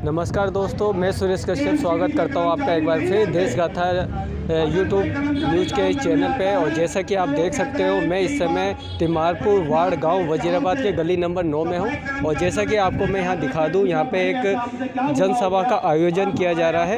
नमस्कार दोस्तों, मैं सुरेश कश्यप स्वागत करता हूं आपका एक बार फिर देश गाथा यूट्यूब न्यूज़ के इस चैनल पे। और जैसा कि आप देख सकते हो, मैं इस समय तिमारपुर वार्ड गांव वजीराबाद के गली नंबर 9 में हूं। और जैसा कि आपको मैं यहां दिखा दूं, यहां पे एक जनसभा का आयोजन किया जा रहा है।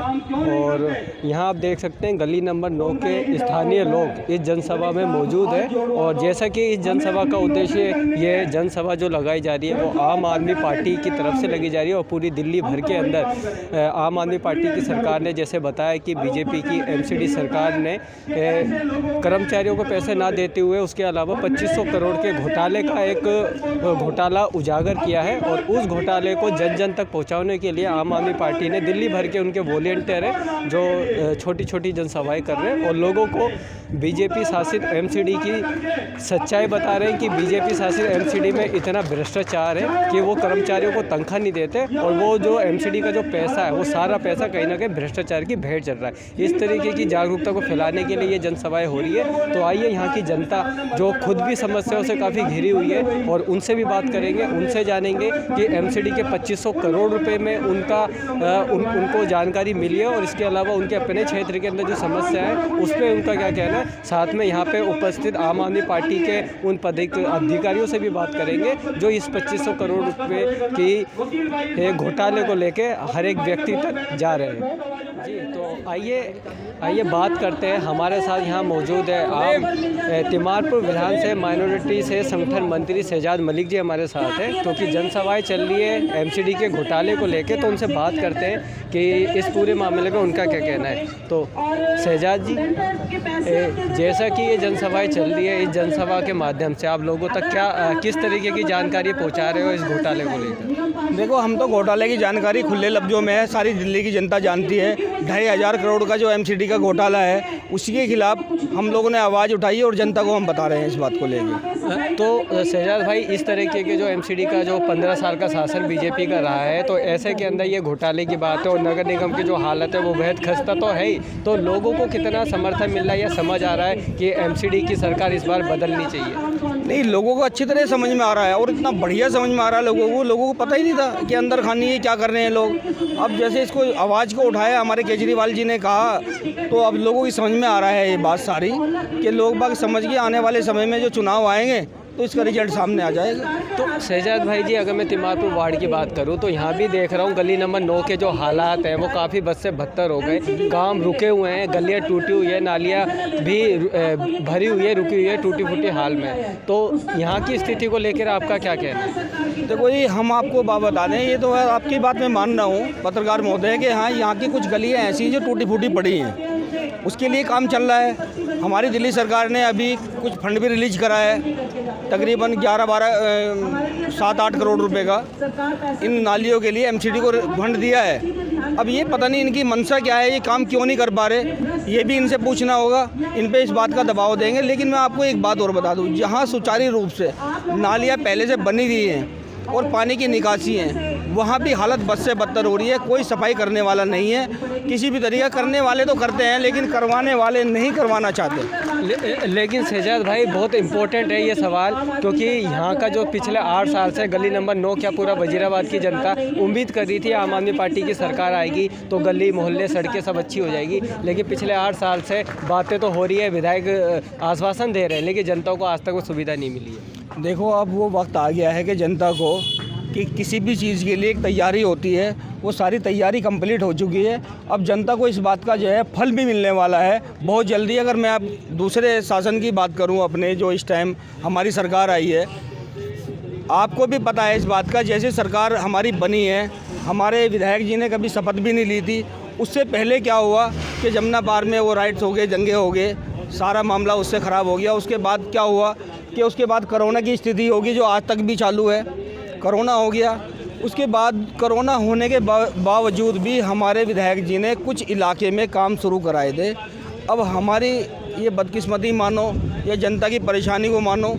और यहां आप देख सकते हैं गली नंबर 9 के स्थानीय लोग इस जनसभा में मौजूद है। और जैसा कि इस जनसभा का उद्देश्य, ये जनसभा जो लगाई जा रही है वो आम आदमी पार्टी की तरफ से लगी जा रही है। और पूरी दिल्ली भर के अंदर आम आदमी पार्टी की सरकार ने जैसे बताया कि बीजेपी की एमसीडी सरकार ने कर्मचारियों को पैसे ना देते हुए उसके अलावा 2500 करोड़ के घोटाले का एक घोटाला उजागर किया है। और उस घोटाले को जन जन तक पहुंचाने के लिए आम आदमी पार्टी ने दिल्ली भर के उनके वॉलंटियर हैं जो छोटी छोटी जनसभाएं कर रहे हैं और लोगों को बीजेपी शासित एमसीडी की सच्चाई बता रहे हैं कि बीजेपी शासित एमसीडी में इतना भ्रष्टाचार है कि वो कर्मचारियों को तनख्वाह नहीं देते और वो जो एमसीडी का जो पैसा है वो सारा पैसा कहीं ना कहीं भ्रष्टाचार की भेंट चल रहा है। इस तरीके की जागरूकता को फैलाने के लिए ये जनसभाएं हो रही है। तो आइए यहाँ की जनता जो खुद भी समस्याओं से काफ़ी घिरी हुई है और उनसे भी बात करेंगे, उनसे जानेंगे कि एमसीडी के 2500 करोड़ रुपए में उनको जानकारी मिली है और इसके अलावा उनके अपने क्षेत्र के अंदर जो समस्या है उस पर उनका क्या कहना है। साथ में यहाँ पे उपस्थित आम आदमी पार्टी के उन अधिकारियों से भी बात करेंगे जो इस 2500 करोड़ रुपए की घोटाले को लेके हर एक व्यक्ति तक जा रहे हैं। जी, तो आइए बात करते हैं। हमारे साथ यहाँ मौजूद है आम तिमारपुर विधान से माइनॉरिटी से संगठन मंत्री शहजाद मलिक जी हमारे साथ हैं, क्योंकि जनसभाएं चल रही है एमसीडी के घोटाले को लेके। तो उनसे बात करते हैं कि इस पूरे मामले में उनका क्या कहना है। तो शहजाद जी, जैसा कि ये जनसभाएं चल रही है, इस जनसभा के माध्यम से आप लोगों तक किस तरीके की जानकारी पहुँचा रहे हो इस घोटाले को लेकर? देखो, हम तो घोटाले की जानकारी खुले लफ्ज़ों में है, सारी दिल्ली की जनता जानती है। 2500 करोड़ का जो एमसीडी का घोटाला है उसी के खिलाफ हम लोगों ने आवाज़ उठाई है और जनता को हम बता रहे हैं इस बात को लेकर। तो शहजाद भाई, इस तरीके के जो एमसीडी का जो 15 साल का शासन बीजेपी का रहा है, तो ऐसे के अंदर ये घोटाले की बात है और नगर निगम की जो हालत है वो बेहद खस्ता तो है ही। तो लोगों को कितना समर्थन मिल रहा है या समझ आ रहा है कि एमसीडी की सरकार इस बार बदलनी चाहिए? नहीं, लोगों को अच्छी तरह समझ में आ रहा है और इतना बढ़िया समझ में आ रहा है लोगों को पता ही नहीं था कि अंदर खानी है, क्या कर रहे हैं लोग। अब जैसे इसको आवाज़ को उठाया हमारे केजरीवाल जी ने कहा, तो अब लोगों की समझ में आ रहा है ये बात सारी कि लोग बाग समझ के आने वाले समय में जो चुनाव आएंगे तो इसका रिजल्ट सामने आ जाएगा। तो शहजाद भाई जी, अगर मैं तिमारपुर वार्ड की बात करूं तो यहाँ भी देख रहा हूँ गली नंबर 9 के जो हालात हैं वो काफ़ी बद से बदतर हो गए। काम रुके हुए हैं, गलियाँ टूटी हुई है, नालियाँ भी भरी हुई है, रुकी हुई है, टूटी फूटी हाल में। तो यहाँ की स्थिति को लेकर आपका क्या कहना है? देखो, ये हम आपको बात बता दें, ये तो आपकी बात मैं मान रहा हूँ पत्रकार महोदय कि हाँ, यहाँ की कुछ गलियाँ ऐसी हैं जो टूटी फूटी पड़ी हैं। उसके लिए काम चल रहा है। हमारी दिल्ली सरकार ने अभी कुछ फंड भी रिलीज करा है, तकरीबन 7-8 करोड़ रुपए का इन नालियों के लिए एमसीडी को फंड दिया है। अब ये पता नहीं इनकी मंशा क्या है, ये काम क्यों नहीं कर पा रहे, ये भी इनसे पूछना होगा। इन पे इस बात का दबाव देंगे। लेकिन मैं आपको एक बात और बता दूं, जहाँ सुचारू रूप से नालियाँ पहले से बनी हुई हैं और पानी की निकासी है, वहाँ भी हालत बद से बदतर हो रही है। कोई सफाई करने वाला नहीं है किसी भी तरीका। करने वाले तो करते हैं लेकिन करवाने वाले नहीं करवाना चाहते। लेकिन शहजाद भाई, बहुत इम्पोर्टेंट है ये सवाल, क्योंकि यहाँ का जो पिछले 8 साल से गली नंबर 9 क्या पूरा वजीराबाद की जनता उम्मीद कर रही थी आम आदमी पार्टी की सरकार आएगी तो गली मोहल्ले सड़कें सब अच्छी हो जाएगी। लेकिन पिछले 8 साल से बातें तो हो रही है, विधायक आश्वासन दे रहे हैं, लेकिन जनता को आज तक वो सुविधा नहीं मिली है। देखो, अब वो वक्त आ गया है कि जनता को कि किसी भी चीज़ के लिए एक तैयारी होती है, वो सारी तैयारी कंप्लीट हो चुकी है। अब जनता को इस बात का जो है फल भी मिलने वाला है बहुत जल्दी। अगर मैं अब दूसरे शासन की बात करूं, अपने जो इस टाइम हमारी सरकार आई है, आपको भी पता है इस बात का, जैसे सरकार हमारी बनी है, हमारे विधायक जी ने कभी शपथ भी नहीं ली थी। उससे पहले क्या हुआ कि जमुना पार में वो राइट्स हो गए, दंगे हो गए, सारा मामला उससे ख़राब हो गया। उसके बाद क्या हुआ कि उसके बाद कोरोना की स्थिति होगी जो आज तक भी चालू है। कोरोना हो गया, उसके बाद कोरोना होने के बावजूद भी हमारे विधायक जी ने कुछ इलाके में काम शुरू कराए थे। अब हमारी ये बदकिस्मती मानो या जनता की परेशानी को मानो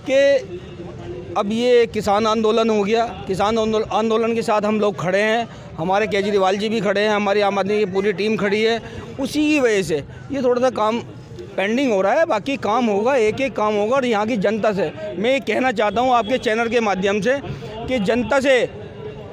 कि अब ये किसान आंदोलन हो गया। किसान आंदोलन के साथ हम लोग खड़े हैं, हमारे केजरीवाल जी भी खड़े हैं, हमारी आम आदमी की पूरी टीम खड़ी है। उसी की वजह से ये थोड़ा सा काम पेंडिंग हो रहा है, बाकी काम होगा, एक एक काम होगा। और यहाँ की जनता से मैं ये कहना चाहता हूँ आपके चैनल के माध्यम से कि जनता से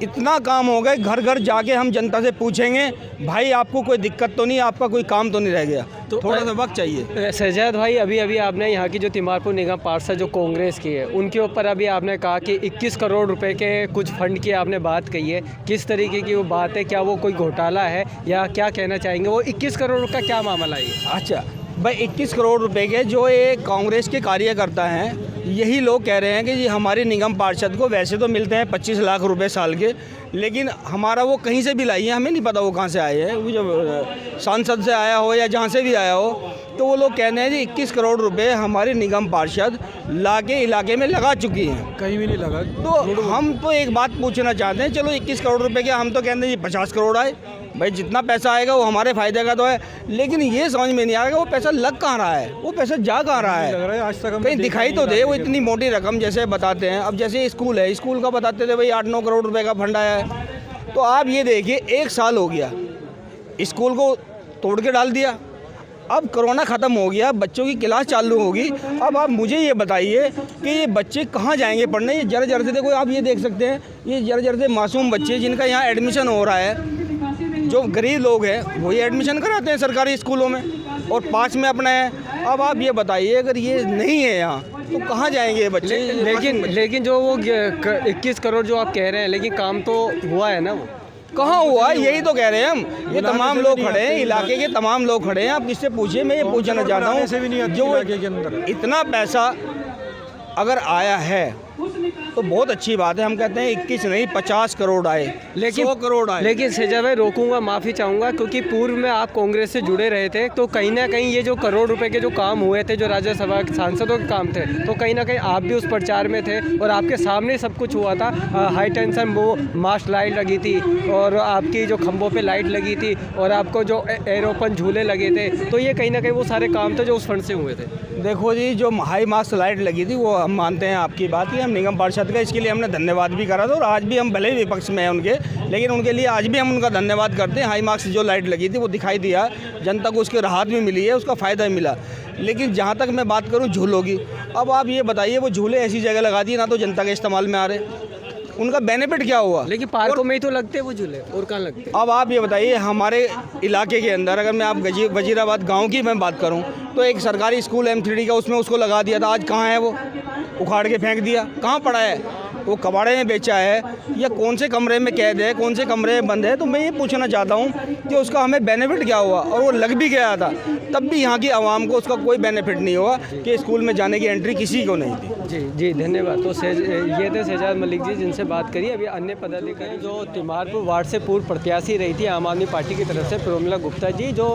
इतना काम हो गए, घर घर जाके हम जनता से पूछेंगे भाई आपको कोई दिक्कत तो नहीं, आपका कोई काम तो नहीं रह गया, तो थोड़ा सा वक्त चाहिए। शहजाद भाई, अभी अभी आपने यहाँ की जो तिमारपुर निगम पार्षद जो कांग्रेस की है उनके ऊपर अभी आपने कहा कि 21 करोड़ रुपए के कुछ फंड की आपने बात कही है, किस तरीके की वो बात है, क्या वो कोई घोटाला है या क्या कहना चाहेंगे, वो 21 करोड़ का क्या मामला है? अच्छा भाई, 21 करोड़ रुपए के जो ये कांग्रेस के कार्यकर्ता हैं, यही लोग कह रहे हैं कि ये हमारे निगम पार्षद को वैसे तो मिलते हैं 25 लाख रुपए साल के, लेकिन हमारा वो कहीं से भी लाई है, हमें नहीं पता वो कहाँ से आए हैं, वो जब सांसद से आया हो या जहाँ से भी आया हो, तो वो लोग कहते हैं जी 21 करोड़ रुपए हमारे निगम पार्षद ला के इलाके में लगा चुकी हैं, कहीं भी नहीं लगा। तो हम तो एक बात पूछना चाहते हैं, चलो 21 करोड़ रुपए के हम तो कहते हैं जी 50 करोड़ आए, भाई जितना पैसा आएगा वो हमारे फ़ायदे का तो है, लेकिन ये समझ में नहीं आएगा वो पैसा लग कहाँ रहा है, वो पैसा जा कहाँ रहा है, आज तक कहीं दिखाई तो दे। वो इतनी मोटी रकम जैसे बताते हैं, अब जैसे स्कूल है, स्कूल का बताते थे भाई 8-9 करोड़ रुपए का फंड आया है, तो आप ये देखिए 1 साल हो गया, स्कूल को तोड़ के डाल दिया, अब कोरोना ख़त्म हो गया, बच्चों की क्लास चालू होगी, अब आप मुझे ये बताइए कि ये बच्चे कहाँ जाएंगे पढ़ने? ये जरा जरा से देखो, आप ये देख सकते हैं, ये जरा जरा से मासूम बच्चे जिनका यहाँ एडमिशन हो रहा है, जो गरीब लोग हैं वही एडमिशन कराते हैं सरकारी स्कूलों में और पास में अपना है। अब आप ये बताइए अगर ये नहीं है यहाँ तो कहाँ जाएंगे ये बच्चे? लेकिन जो वो 21 करोड़ जो आप कह रहे हैं, लेकिन काम तो हुआ है ना, वो कहाँ हुआ? यही तो कह रहे हैं हम। ये तमाम लोग खड़े हैं, इलाके के तमाम लोग खड़े हैं, आप किससे पूछिए? मैं ये पूछना चाहता हूँ, जो इतना पैसा अगर आया है तो बहुत अच्छी बात है, हम कहते हैं 21 नहीं 50 करोड़ आए, लेकिन 100 करोड़ आए। लेकिन शहजाद भाई रोकूंगा, माफ़ी चाहूँगा, क्योंकि पूर्व में आप कांग्रेस से जुड़े रहे थे, तो कहीं ना कहीं ये जो करोड़ रुपए के जो काम हुए थे, जो राज्यसभा सांसदों के काम थे, तो कहीं ना कहीं आप भी उस प्रचार में थे और आपके सामने सब कुछ हुआ था। हाई टेंशन वो मास्ट लाइट लगी थी और आपकी जो खंभों पर लाइट लगी थी और आपको जो एरोपन झूले लगे थे, तो ये कहीं ना कहीं वो सारे काम थे जो उस फंड से हुए थे। देखो जी, जो हाई मास्ट लाइट लगी थी वो हम मानते हैं आपकी बात की, हम निगम पार्षद का इसके लिए हमने धन्यवाद भी करा था और आज भी हम भले ही विपक्ष में हैं उनके, लेकिन उनके लिए आज भी हम उनका धन्यवाद करते हैं। हाई मार्क्स जो लाइट लगी थी वो दिखाई दिया, जनता को उसकी राहत भी मिली है, उसका फ़ायदा भी मिला। लेकिन जहाँ तक मैं बात करूँ झूलों की, अब आप ये बताइए वो झूले ऐसी जगह लगा दिए ना तो जनता के इस्तेमाल में आ रहे, उनका बेनिफिट क्या हुआ? लेकिन पार्कों में ही तो लगते हैं वो झूले, और कहाँ लगते हैं? अब आप ये बताइए, हमारे इलाके के अंदर अगर मैं आप वजीराबाद गांव की मैं बात करूं तो एक सरकारी स्कूल M3D का, उसमें उसको लगा दिया था, आज कहाँ है वो? उखाड़ के फेंक दिया, कहाँ पड़ा है? वो कबाड़े में बेचा है या कौन से कमरे में कैद है, कौन से कमरे में बंद है? तो मैं ये पूछना चाहता हूँ कि उसका हमें बेनिफिट क्या हुआ? और वो लग भी गया था, तब भी यहाँ की आवाम को उसका कोई बेनिफिट नहीं हुआ कि स्कूल में जाने की एंट्री किसी को नहीं थी। जी जी, धन्यवाद। तो ये थे शहजाद मलिक जी जिनसे बात करी। अभी अन्य पदाधिकारी जो तिमारपुर वार्ड से पूर्व प्रत्याशी रही थी आम आदमी पार्टी की तरफ से, प्रमिला गुप्ता जी, जो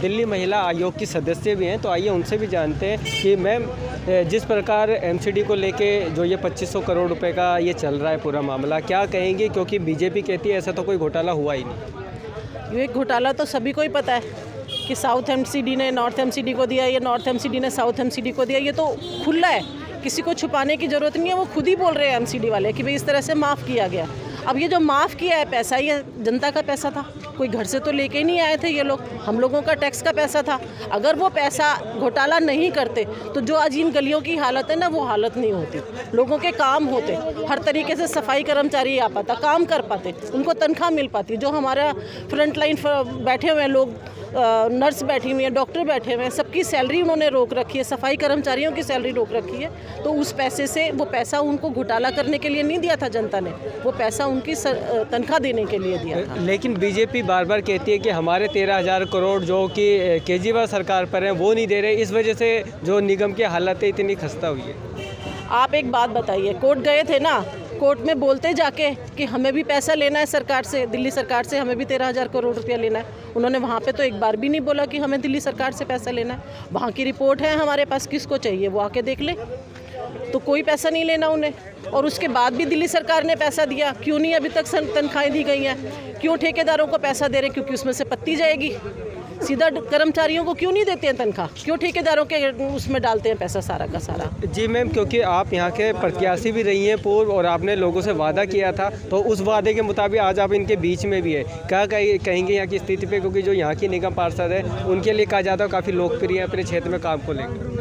दिल्ली महिला आयोग की सदस्य भी हैं, तो आइए उनसे भी जानते हैं कि मैम, जिस प्रकार MCD को लेके जो ये 2500 करोड़ रुपए का ये चल रहा है पूरा मामला, क्या कहेंगे? क्योंकि बीजेपी कहती है ऐसा तो कोई घोटाला हुआ ही नहीं। ये घोटाला तो सभी को ही पता है कि साउथ MCD ने नॉर्थ MCD को दिया, या नॉर्थ MCD ने साउथ MCD को दिया, ये तो खुला है, किसी को छुपाने की ज़रूरत नहीं है। वो खुद ही बोल रहे हैं MCD वाले कि भाई इस तरह से माफ़ किया गया। अब ये जो माफ़ किया है पैसा, ये जनता का पैसा था, कोई घर से तो लेके ही नहीं आए थे ये लोग, हम लोगों का टैक्स का पैसा था। अगर वो पैसा घोटाला नहीं करते तो जो आज इन गलियों की हालत है ना, वो हालत नहीं होती, लोगों के काम होते, हर तरीके से सफाई कर्मचारी आ पाता, काम कर पाते, उनको तनख्वाह मिल पाती। जो हमारा फ्रंट लाइन बैठे हुए हैं लोग, नर्स बैठी हुई है, डॉक्टर बैठे हुए हैं, सबकी सैलरी उन्होंने रोक रखी है, सफाई कर्मचारियों की सैलरी रोक रखी है। तो उस पैसे से, वो पैसा उनको घोटाला करने के लिए नहीं दिया था जनता ने, वो पैसा उनकी तनख्वाह देने के लिए दिया था। लेकिन बीजेपी बार बार कहती है कि हमारे 13,000 करोड़ जो कि केजरीवाल सरकार पर हैं वो नहीं दे रहे, इस वजह से जो निगम की हालत है इतनी खस्ता हुई है। आप एक बात बताइए, कोर्ट गए थे ना, कोर्ट में बोलते जाके कि हमें भी पैसा लेना है सरकार से, दिल्ली सरकार से हमें भी 13,000 करोड़ रुपया लेना है। उन्होंने वहाँ पे तो एक बार भी नहीं बोला कि हमें दिल्ली सरकार से पैसा लेना है। वहाँ की रिपोर्ट है हमारे पास, किसको चाहिए वो आके देख ले। तो कोई पैसा नहीं लेना उन्हें, और उसके बाद भी दिल्ली सरकार ने पैसा दिया, क्यों नहीं अभी तक तनख्वाहें दी गई हैं? क्यों ठेकेदारों को पैसा दे रहे? क्योंकि उसमें से पत्ती जाएगी। सीधा कर्मचारियों को क्यों नहीं देते हैं तनख्वाह? क्यों ठेकेदारों के उसमें डालते हैं पैसा सारा का सारा? जी मैम, क्योंकि आप यहाँ के प्रत्याशी भी रही हैं पूर्व और आपने लोगों से वादा किया था, तो उस वादे के मुताबिक आज आप इनके बीच में भी है, क्या कहेंगे यहाँ की स्थिति पे? क्योंकि जो यहाँ की निगम पार्षद है उनके लिए कहा जाता है काफ़ी लोकप्रिय है अपने क्षेत्र में काम को लेकर।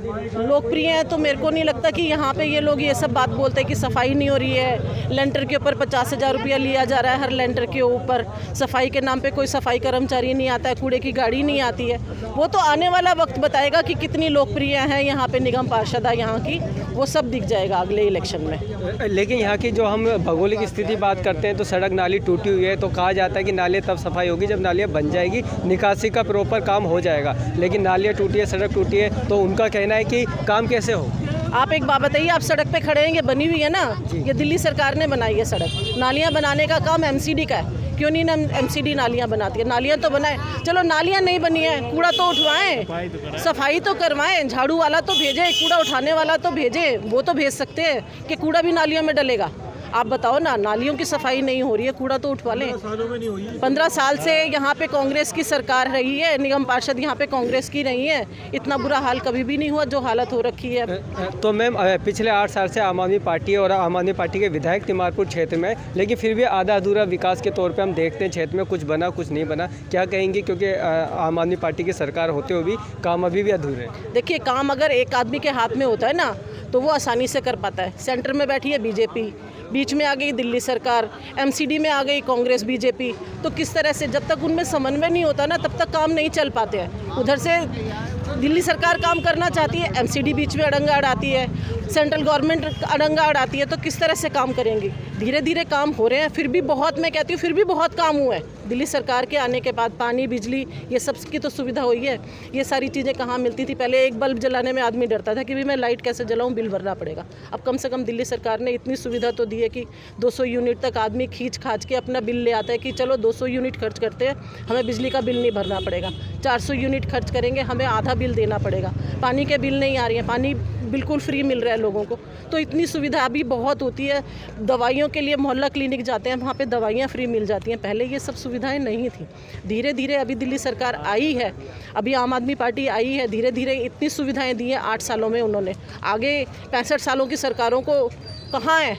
लोकप्रिय हैं तो मेरे को नहीं लगता कि यहाँ पे ये लोग ये सब बात बोलते हैं कि सफाई नहीं हो रही है, लेंटर के ऊपर 50,000 रुपया लिया जा रहा है हर लेंटर के ऊपर, सफाई के नाम पे कोई सफाई कर्मचारी नहीं आता है, कूड़े की गाड़ी नहीं आती है। वो तो आने वाला वक्त बताएगा कि कितनी लोकप्रिय हैं यहाँ पे निगम पार्षद यहाँ की, वो सब दिख जाएगा अगले इलेक्शन में। लेकिन यहाँ की जो हम भौगोलिक स्थिति बात करते हैं तो सड़क नाली टूटी हुई है, तो कहा जाता है कि नाली तब सफाई होगी जब नालियाँ बन जाएगी, निकासी का प्रॉपर काम हो जाएगा। लेकिन नालियाँ टूटी है, सड़क टूटी है, तो उनका कहना है कि काम कैसे हो। आप एक बात बताइए, आप सड़क पे खड़े हैं, ये बनी हुई है ना, ये दिल्ली सरकार ने बनाई है सड़क। नालियाँ बनाने का काम एमसीडी का है, क्यों नहीं एमसीडी नालियाँ बनाती है? नालियाँ तो बनाएं। चलो नालियाँ नहीं बनी है, कूड़ा तो उठवाएं, सफाई तो करवाएं, झाड़ू वाला तो भेजें, कूड़ा उठाने वाला तो भेजें। वो तो भेज सकते हैं कि कूड़ा भी नालियों में डलेगा। आप बताओ ना, नालियों की सफाई नहीं हो रही है, कूड़ा तो उठवा लें। 15 साल से यहाँ पे कांग्रेस की सरकार रही है, निगम पार्षद यहाँ पे कांग्रेस की रही है, इतना बुरा हाल कभी भी नहीं हुआ जो हालत हो रखी है। तो मैम पिछले 8 साल से आम आदमी पार्टी और आम आदमी पार्टी के विधायक तिमारपुर क्षेत्र में, लेकिन फिर भी आधा अधूरा विकास के तौर पे हम देखते हैं क्षेत्र में कुछ बना कुछ नहीं बना, क्या कहेंगे? क्योंकि आम आदमी पार्टी की सरकार होते हुए भी काम अभी भी अधूरे हैं। देखिए, काम अगर एक आदमी के हाथ में होता है ना तो वो आसानी से कर पाता है। सेंटर में बैठी है बीजेपी, बीच में आ गई दिल्ली सरकार, एमसीडी में आ गई कांग्रेस बीजेपी, तो किस तरह से जब तक उनमें समन्वय नहीं होता ना तब तक काम नहीं चल पाते हैं। उधर से दिल्ली सरकार काम करना चाहती है, एमसीडी बीच में अड़ंगा अड़ाती है, सेंट्रल गवर्नमेंट अड़ंगा अड़ाती है, तो किस तरह से काम करेंगी? धीरे धीरे काम हो रहे हैं, फिर भी बहुत, मैं कहती हूँ फिर भी बहुत काम हुआ है। दिल्ली सरकार के आने के बाद पानी, बिजली, ये सब की तो सुविधा हुई है। ये सारी चीज़ें कहाँ मिलती थी? पहले एक बल्ब जलाने में आदमी डरता था कि भाई मैं लाइट कैसे जलाऊँ, बिल भरना पड़ेगा। अब कम से कम दिल्ली सरकार ने इतनी सुविधा तो दी है कि 200 यूनिट तक आदमी खींच खाच के अपना बिल ले आता है कि चलो 200 यूनिट खर्च करते हैं, हमें बिजली का बिल नहीं भरना पड़ेगा। 400 यूनिट खर्च करेंगे, हमें आधा बिल देना पड़ेगा। पानी के बिल नहीं आ रही है, पानी बिल्कुल फ्री मिल रहा है लोगों को। तो इतनी सुविधा अभी बहुत होती है। दवाइयों के लिए मोहल्ला क्लिनिक जाते हैं, वहाँ पे दवाइयाँ फ्री मिल जाती हैं। पहले ये सब सुविधाएं नहीं थी। धीरे धीरे अभी दिल्ली सरकार आई है, अभी आम आदमी पार्टी आई है, धीरे धीरे इतनी सुविधाएं दी हैं 8 सालों में उन्होंने। आगे 65 सालों की सरकारों को कहाँ है?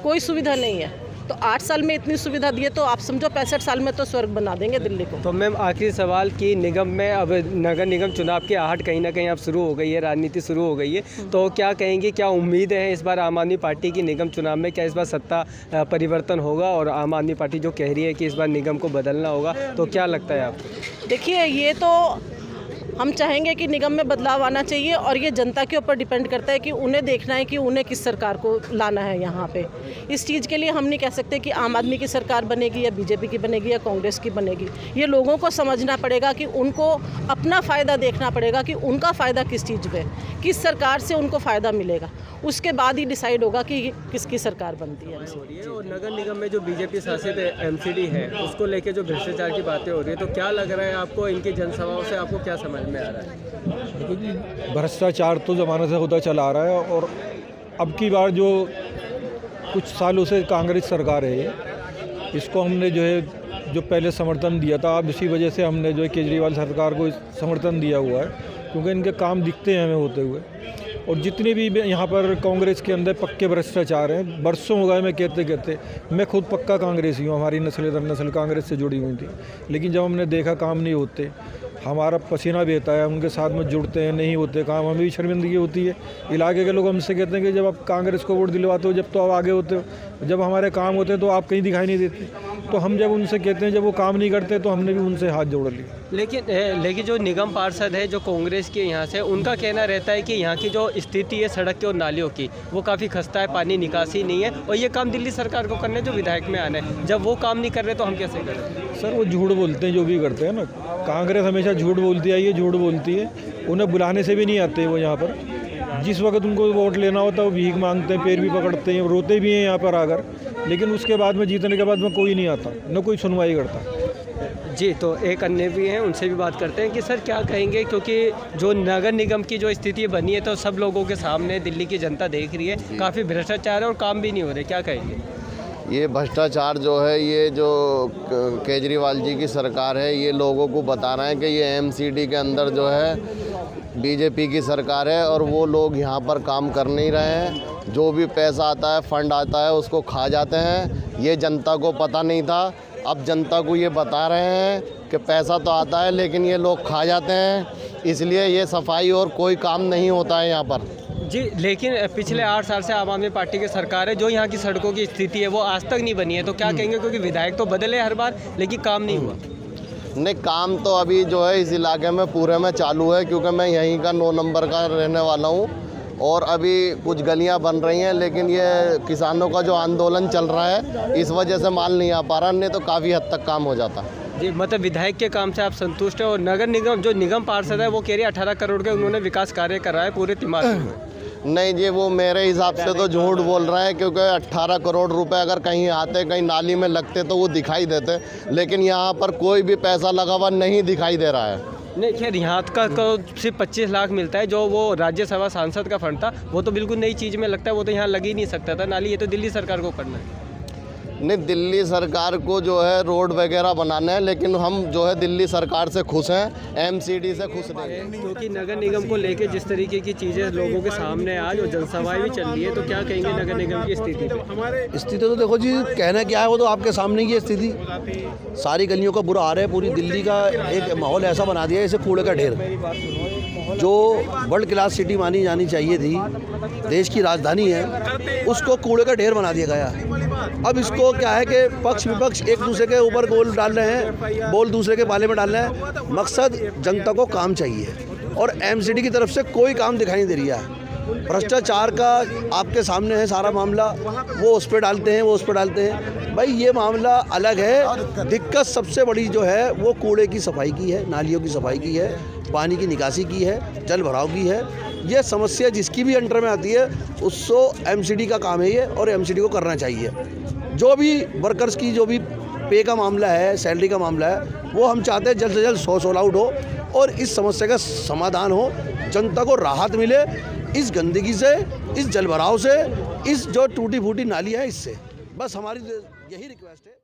कोई सुविधा नहीं है। तो 8 साल में इतनी सुविधा दी है तो आप समझो 65 साल में तो स्वर्ग बना देंगे दिल्ली को। तो मैम आखिरी सवाल कि निगम में अब नगर निगम चुनाव की आहट कहीं ना कहीं अब शुरू हो गई है, राजनीति शुरू हो गई है, तो क्या कहेंगे, क्या उम्मीद है इस बार आम आदमी पार्टी की निगम चुनाव में? क्या इस बार सत्ता परिवर्तन होगा और आम आदमी पार्टी जो कह रही है कि इस बार निगम को बदलना होगा, तो क्या लगता है आपको? देखिए, ये तो हम चाहेंगे कि निगम में बदलाव आना चाहिए और ये जनता के ऊपर डिपेंड करता है कि उन्हें देखना है कि उन्हें किस सरकार को लाना है यहाँ पे। इस चीज़ के लिए हम नहीं कह सकते कि आम आदमी की सरकार बनेगी या बीजेपी की बनेगी या कांग्रेस की बनेगी। ये लोगों को समझना पड़ेगा कि उनको अपना फ़ायदा देखना पड़ेगा कि उनका फ़ायदा किस चीज़ पे, किस सरकार से उनको फ़ायदा मिलेगा। उसके बाद ही डिसाइड होगा कि किसकी सरकार बनती है। और नगर निगम में जो बीजेपी शासित एमसीडी है उसको लेके जो भ्रष्टाचार की बातें हो रही है, तो क्या लग रहा है आपको, इनकी जनसभाओं से आपको क्या समझ में आ रहा है? भ्रष्टाचार तो ज़माने से होता चला आ रहा है और अब की बार जो कुछ सालों से कांग्रेस सरकार है, इसको हमने जो है जो पहले समर्थन दिया था, अब इसी वजह से हमने जो है केजरीवाल सरकार को समर्थन दिया हुआ है, क्योंकि इनके काम दिखते हैं हमें होते हुए। और जितने भी यहाँ पर कांग्रेस के अंदर पक्के भ्रष्टाचार हैं, बरसों हो गए मैं कहते मैं खुद पक्का कांग्रेसी हूँ, हमारी नस्ल दर नस्ल कांग्रेस से जुड़ी हुई थी, लेकिन जब हमने देखा काम नहीं होते, हमारा पसीना बहता है, उनके साथ में जुड़ते हैं, नहीं होते काम, हमें भी शर्मिंदगी होती है। इलाके के लोग हमसे कहते हैं कि जब आप कांग्रेस को वोट दिलवाते हो जब तो आप आगे होते हो, जब हमारे काम होते हैं तो आप कहीं दिखाई नहीं देते। तो हम जब उनसे कहते हैं, जब वो काम नहीं करते तो हमने भी उनसे हाथ जोड़ लिए। लेकिन जो निगम पार्षद है जो कांग्रेस के यहाँ से, उनका कहना रहता है कि यहाँ की जो स्थिति है सड़क की और नालियों की, वो काफ़ी खस्ता है, पानी निकासी नहीं है, और ये काम दिल्ली सरकार को करने जो विधायक में आना है, जब वो काम नहीं कर रहे तो हम कैसे करें? सर, वो झूठ बोलते हैं जो भी करते हैं ना, कांग्रेस हमेशा झूठ बोलती आई है, झूठ बोलती है। उन्हें बुलाने से भी नहीं आते वो यहाँ पर, जिस वक्त उनको वोट लेना होता है वो भीख मांगते हैं, पैर भी पकड़ते हैं, रोते भी हैं यहाँ पर आकर, लेकिन उसके बाद में जीतने के बाद में कोई नहीं आता, न कोई सुनवाई करता। जी, तो एक अन्य भी हैं, उनसे भी बात करते हैं कि सर क्या कहेंगे, क्योंकि जो नगर निगम की जो स्थिति बनी है तो सब लोगों के सामने दिल्ली की जनता देख रही है, काफ़ी भ्रष्टाचार है और काम भी नहीं हो रहे, क्या कहेंगे? ये भ्रष्टाचार जो है, ये जो केजरीवाल जी की सरकार है, ये लोगों को बता रहे हैं कि ये एमसीडी के अंदर जो है बीजेपी की सरकार है और वो लोग यहाँ पर काम कर नहीं रहे हैं। जो भी पैसा आता है, फंड आता है, उसको खा जाते हैं। ये जनता को पता नहीं था, अब जनता को ये बता रहे हैं कि पैसा तो आता है लेकिन ये लोग खा जाते हैं। इसलिए ये सफाई और कोई काम नहीं होता है यहाँ पर। जी, लेकिन पिछले 8 साल से आम आदमी पार्टी की सरकार है, जो यहाँ की सड़कों की स्थिति है वो आज तक नहीं बनी है, तो क्या कहेंगे? क्योंकि विधायक तो बदले हर बार, लेकिन काम नहीं हुआ। नहीं, काम तो अभी जो है इस इलाके में पूरे में चालू है, क्योंकि मैं यहीं का 9 नंबर का रहने वाला हूँ और अभी कुछ गलियां बन रही हैं, लेकिन ये किसानों का जो आंदोलन चल रहा है इस वजह से माल नहीं आ पा रहा, नहीं तो काफ़ी हद तक काम हो जाता। जी, मतलब विधायक के काम से आप संतुष्ट हैं? और नगर निगम जो निगम पार्षद है वो कह रही है 18 करोड़ के उन्होंने विकास कार्य करा है पूरे तिमारपुर में। नहीं जी, वो मेरे हिसाब से तो झूठ बोल रहे हैं, क्योंकि 18 करोड़ रुपए अगर कहीं आते, कहीं नाली में लगते तो वो दिखाई देते, लेकिन यहाँ पर कोई भी पैसा लगा हुआ नहीं दिखाई दे रहा है। नहीं, खैर यहाँ का तो सिर्फ 25 लाख मिलता है, जो वो राज्यसभा सांसद का फंड था, वो तो बिल्कुल नई चीज़ में लगता है, वो तो यहाँ लग ही नहीं सकता था नाली, ये तो दिल्ली सरकार को करना है। नहीं, दिल्ली सरकार को जो है रोड वगैरह बनाना है, लेकिन हम जो है दिल्ली सरकार से खुश हैं, एमसीडी से खुश नहीं हैं। क्योंकि नगर निगम को लेके जिस तरीके की चीज़ें लोगों के सामने आज और जनसभाएं भी चल रही है, तो क्या कहेंगे नगर निगम की स्थिति पे? स्थिति तो देखो जी, कहना क्या है, वो तो आपके सामने की स्थिति। सारी गलियों का बुरा हाल है, पूरी दिल्ली का एक माहौल ऐसा बना दिया है जैसे कूड़े का ढेर। जो वर्ल्ड क्लास सिटी मानी जानी चाहिए थी, देश की राजधानी है, उसको कूड़े का ढेर बना दिया गया। अब इसको क्या है कि पक्ष विपक्ष एक दूसरे के ऊपर गोल डाल रहे हैं, बोल दूसरे के पाले में डाल रहे हैं। मकसद जनता को काम चाहिए और एमसीडी की तरफ से कोई काम दिखाई नहीं दे रही है। भ्रष्टाचार का आपके सामने है सारा मामला, वो उस पर डालते हैं, वो उस पर डालते हैं। भाई ये मामला अलग है। दिक्कत सबसे बड़ी जो है वो कूड़े की सफाई की है, नालियों की सफाई की है, पानी की निकासी की है, जल भराव की है। ये समस्या जिसकी भी अंडर में आती है उसको एमसीडी का काम है ये, और एमसीडी को करना चाहिए। जो भी वर्कर्स की जो भी पे का मामला है, सैलरी का मामला है, वो हम चाहते हैं जल्द से जल्द सॉल्व आउट हो और इस समस्या का समाधान हो, जनता को राहत मिले इस गंदगी से, इस जलभराव से, इस जो टूटी फूटी नाली है इससे। बस हमारी यही रिक्वेस्ट है।